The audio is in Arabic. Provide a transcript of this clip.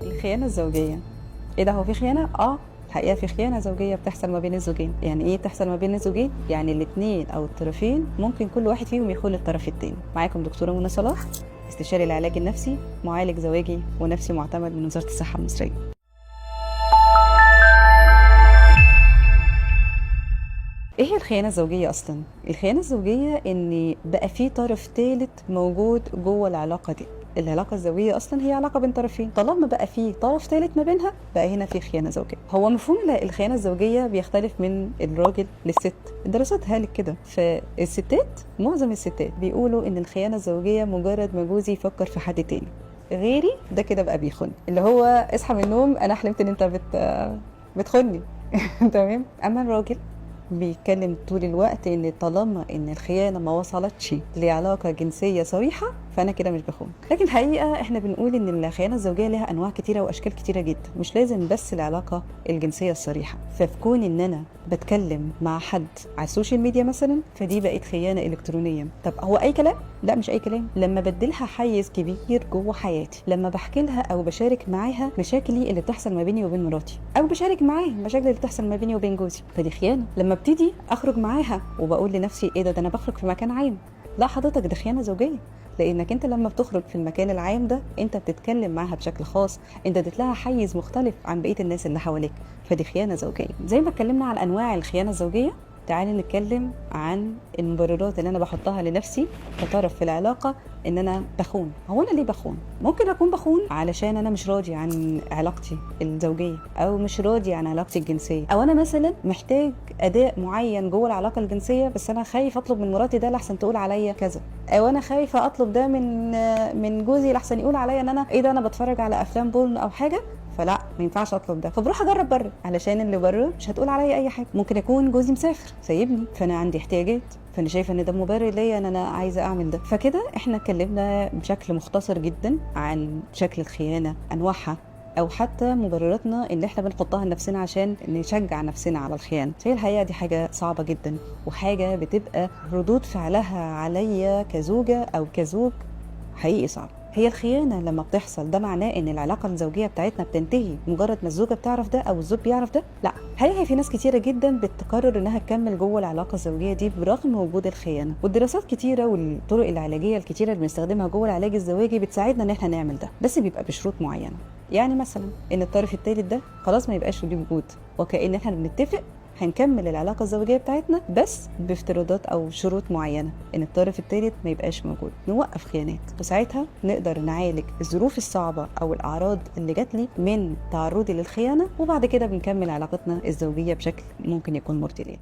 الخيانة الزوجية، ايه ده؟ هو في خيانة؟ الحقيقة في خيانة زوجية بتحصل ما بين الزوجين. يعني ايه بتحصل ما بين الزوجين؟ يعني الاتنين او الطرفين ممكن كل واحد فيهم يخون الطرف التاني. معاكم دكتورة منى صلاح، استشاري العلاج النفسي، معالج زواجي ونفسي معتمد من وزارة الصحة المصرية. ايه هي الخيانة الزوجية اصلا؟ الخيانة الزوجية ان بقى في طرف ثالث موجود جوه العلاقة دي. العلاقة الزوجية أصلا هي علاقة بين طرفين، طالما بقى في طرف ثالث ما بينها بقى هنا في خيانة زوجية. هو مفهوم الخيانة الزوجية بيختلف من الراجل للست، الدراسات هالك كده. فالستات، معظم الستات بيقولوا إن الخيانة الزوجية مجرد ما جوزي يفكر في حد تاني غيري، ده كده بقى بيخون. اللي هو اصحى من النوم أنا حلمت إن أنت بتخوني. تمام. أما الراجل بيتكلم طول الوقت ان طالما ان الخيانه ما وصلتش لعلاقه جنسيه صريحه فانا كده مش بخون. لكن الحقيقه احنا بنقول ان الخيانه الزوجيه لها انواع كتيره واشكال كتيره جدا، مش لازم بس العلاقه الجنسيه الصريحه. ففي كون ان انا بتكلم مع حد على السوشيال ميديا مثلا فدي بقت خيانه الكترونيه. طب هو اي كلام؟ لا مش اي كلام. لما بدلها حيز كبير جوه حياتي، لما بحكي لها او بشارك معاها مشاكلي اللي بتحصل ما بيني وبين مراتي، او بشارك معاها المشاكل اللي بتحصل ما بيني وبين جوزي، فدي خيانه. لما ابتدي اخرج معاها وبقول لنفسي ايه ده انا بخرج في مكان عام، لا حضرتك ده خيانه زوجيه. لانك انت لما بتخرج في المكان العام ده انت بتتكلم معاها بشكل خاص، انت اديت لها حيز مختلف عن بقيه الناس اللي حواليك، فدي خيانه زوجيه. زي ما اتكلمنا عن انواع الخيانه الزوجيه، تعالي نتكلم عن المبررات اللي انا بحطها لنفسي كطرف في العلاقه ان انا بخون. هو انا ليه بخون؟ ممكن اكون بخون علشان انا مش راضي عن علاقتي الزوجيه، او مش راضي عن علاقتي الجنسيه، او انا مثلا محتاج اداء معين جوه العلاقه الجنسيه بس انا خايف اطلب من مراتي ده لحسن تقول عليا كذا، او انا خايفه اطلب ده من جوزي لحسن يقول عليا ان انا ايه ده انا بتفرج على افلام بورن او حاجه، فلا ما ينفعش اطلب ده، فبروح اجرب بره علشان اللي بره مش هتقول عليا اي حاجه. ممكن اكون جوزي مسافر سايبني فانا عندي احتياجات، فانا شايفه ان ده مبرر ليا ان انا عايزه اعمل ده. فكده احنا اتكلمنا بشكل مختصر جدا عن شكل الخيانه، انواعها، او حتى مبرراتنا اللي احنا بنحطها لنفسنا عشان نشجع نفسنا على الخيانه. هي الحقيقه دي حاجه صعبه جدا، وحاجه بتبقى ردود فعلها عليا كزوجه او كزوج حقيقي صعب. هي الخيانه لما بتحصل ده معناه ان العلاقه الزوجيه بتاعتنا بتنتهي مجرد ما الزوجه بتعرف ده او الزوج بيعرف ده؟ لا، هي في ناس كتيره جدا بتقرر انها تكمل جوه العلاقه الزوجيه دي برغم وجود الخيانه، والدراسات كتيره والطرق العلاجيه الكتيره اللي بنستخدمها جوه العلاج الزواجي بتساعدنا ان احنا نعمل ده، بس بيبقى بشروط معينه. يعني مثلا ان الطرف الثالث ده خلاص ما يبقاش له وجود، وكأن احنا بنتفق هنكمل العلاقة الزوجية بتاعتنا بس بافتراضات أو شروط معينة، إن الطرف الثالث ما يبقاش موجود، نوقف خيانات، وساعتها نقدر نعالج الظروف الصعبة أو الأعراض اللي جات لي من تعرضي للخيانة، وبعد كده بنكمل علاقتنا الزوجية بشكل ممكن يكون مرضي لينا.